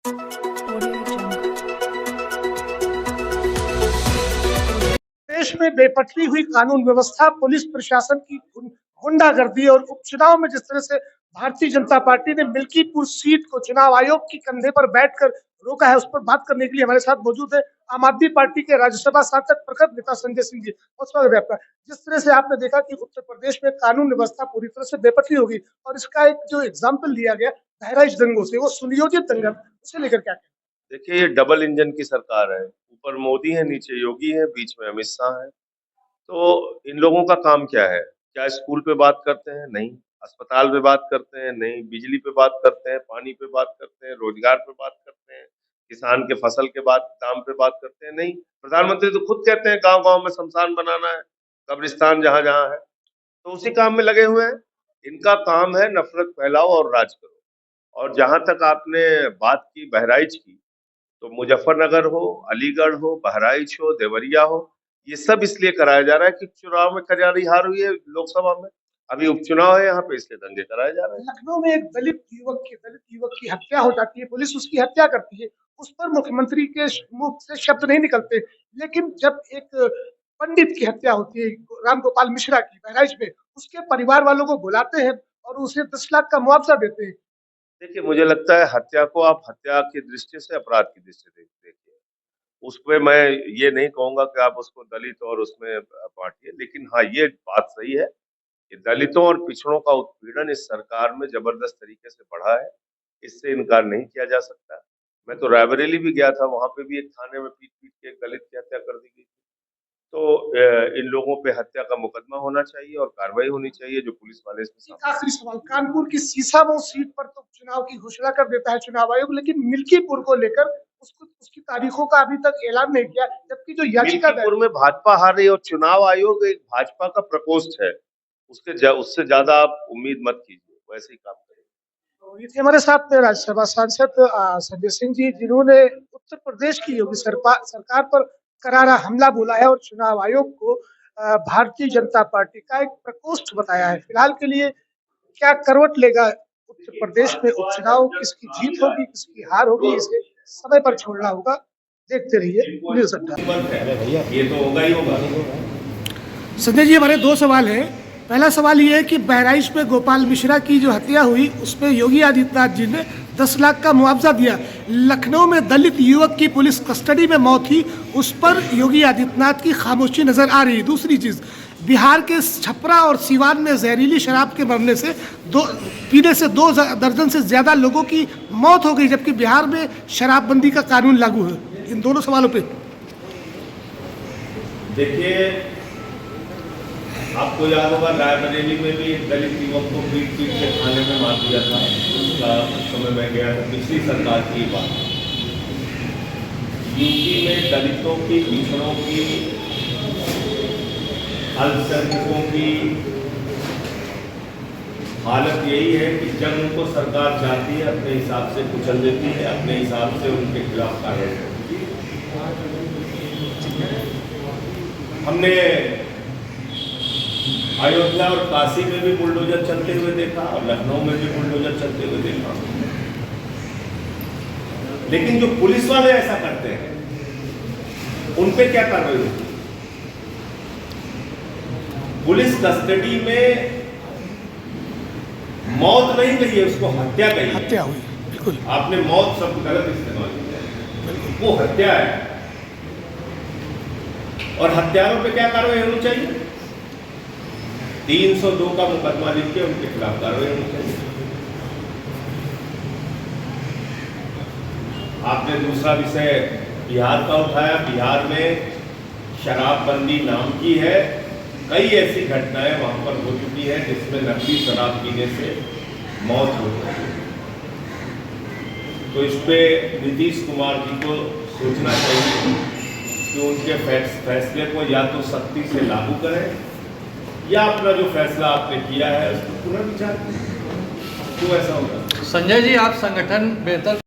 देश में बेपटरी हुई कानून व्यवस्था, पुलिस प्रशासन की गुंडागर्दी और उपचुनाव में जिस तरह से भारतीय जनता पार्टी ने मिल्कीपुर सीट को चुनाव आयोग के कंधे पर बैठकर रोका है, उस पर बात करने के लिए हमारे साथ मौजूद है आम आदमी पार्टी के राज्यसभा सांसद प्रखर नेता संजय सिंह जी। बहुत स्वागत है आपका। जिस तरह से आपने देखा कि उत्तर प्रदेश में कानून व्यवस्था पूरी तरह से बेपटरी होगी और इसका एक जो एग्जाम्पल दिया गया बहराइच दंगों से, वो सुनियोजित दंगल, उसे लेकर क्या कहते हैं? देखिए, ये डबल इंजन की सरकार है। ऊपर मोदी है, नीचे योगी है, बीच में अमित शाह है। तो इन लोगों का काम क्या है? क्या स्कूल पे बात करते हैं? नहीं। अस्पताल पे बात करते हैं? नहीं। बिजली पे बात करते हैं? पानी पे बात करते हैं? रोजगार पे बात करते हैं? किसान के फसल के बाद दाम पे बात करते हैं? नहीं। प्रधानमंत्री तो खुद कहते हैं गांव-गांव में शमशान बनाना है, कब्रिस्तान जहाँ-जहाँ है। तो उसी काम में लगे हुए हैं। इनका काम है नफरत फैलाओ और राज करो। और जहां तक आपने बात की बहराइच की, तो मुजफ्फरनगर हो, अलीगढ़ हो, बहराइच हो, देवरिया हो, ये सब इसलिए कराया जा रहा है कि चुनाव में करारी हार हुई है लोकसभा में। अभी उपचुनाव है यहाँ पे, इसलिए दंगे कराए जा रहे हैं। लखनऊ में एक दलित युवक की हत्या हो जाती है, पुलिस उसकी हत्या करती है, उस पर मुख्यमंत्री के मुंह से शब्द नहीं निकलते। लेकिन जब एक पंडित की हत्या होती है, राम गोपाल मिश्रा की, बहराइच में, उसके परिवार वालों को बुलाते हैं और उसे 10 लाख का मुआवजा देते हैं। देखिए, मुझे लगता है हत्या को आप हत्या की दृष्टि से, अपराध की दृष्टि से देखिए। उसपे मैं ये नहीं कहूंगा कि आप उसको दलित और उसमें बांटिए, लेकिन हाँ, ये बात सही है कि दलितों और पिछड़ों का उत्पीड़न इस सरकार में जबरदस्त तरीके से बढ़ा है। इससे इनकार नहीं किया जा सकता। मैं तो रायबरेली भी गया था, वहां पे भी एक थाने में पीट-पीट के एक दलित की हत्या कर दी गई। तो इन लोगों पे हत्या का मुकदमा होना चाहिए और कार्रवाई होनी चाहिए, जो पुलिस वाले इसमें एक शामिल आखिरी सवाल, कानपुर की सीसामऊ सीट पर तो चुनाव की घोषणा कर देता है चुनाव आयोग, लेकिन मिल्कीपुर को लेकर उसकी तारीखों का अभी तक ऐलान नहीं किया, जबकि जो याचिका मिल्कीपुर में भाजपा हार रही है और चुनाव आयोग एक भाजपा का प्रकोष्ठ है। उससे ज्यादा आप उम्मीद मत कीजिए, वैसे ही काम करेंगे। तो ये थे हमारे साथ में राज्यसभा सांसद संजय सिंह जी, जिन्होंने उत्तर प्रदेश की योगी सरकार पर करारा हमला बोला है और चुनाव आयोग को भारतीय जनता पार्टी का एक प्रकोष्ठ बताया है। फिलहाल के लिए क्या करवट लेगा उत्तर प्रदेश में उपचुनाव, किसकी जीत होगी, किसकी हार होगी, इसे समय पर छोड़ना होगा। देखते रहिए न्यूज़ अड्डा। ये तो होगा ही होगा। संजय जी, हमारे दो सवाल हैं। पहला सवाल ये है कि बहराइच में गोपाल मिश्रा की जो हत्या हुई, उसमें योगी आदित्यनाथ जी ने 10 लाख का मुआवजा दिया। लखनऊ में दलित युवक की पुलिस कस्टडी में मौत थी, उस पर योगी आदित्यनाथ की खामोशी नजर आ रही है। दूसरी चीज, बिहार के छपरा और सीवान में जहरीली शराब के मरने से पीने से 2 दर्जन से ज्यादा लोगों की मौत हो गई, जबकि बिहार में शराबबंदी का कानून लागू है। इन दोनों सवालों पे देखिए, आपको याद होगा रायबरेली में भी एक दलित युवक को पीट-पीट के थाने में मार दिया था। उसका समय मैं गया था, पिछली सरकार की बात। यूपी में दलितों की, पिछड़ों की, अल्पसंख्यकों की हालत यही है कि जब उनको सरकार चाहती है अपने हिसाब से कुचल देती है, अपने हिसाब से उनके खिलाफ कार्रवाई करती है। हमने अयोध्या और काशी में भी बुलडोजर चलते हुए देखा और लखनऊ में भी बुलडोजर चलते हुए देखा। लेकिन जो पुलिस वाले ऐसा करते हैं, उन पे क्या कार्रवाई होती है? पुलिस कस्टडी में मौत नहीं कही है, उसको हत्या कही है। हत्या हुई, बिल्कुल। आपने मौत शब्द गलत इस्तेमाल किया, वो हत्या है। और हत्यारों पे क्या कार्रवाई होनी चाहिए? 302 का मुकदमा लिख के उनके खिलाफ कार्रवाई होनी चाहिए। आपने दूसरा विषय बिहार का उठाया। बिहार में शराबबंदी नाम की है, कई ऐसी घटनाएं वहां पर हो चुकी है जिसमें नकली शराब पीने से मौत हो गई। तो इस पे नीतीश कुमार जी को सोचना चाहिए कि उनके फैसले को या तो सख्ती से लागू करें या अपना जो फैसला आपने किया है उसको पुनर्विचार करें। क्यों ऐसा होगा? संजय जी, आप संगठन बेहतर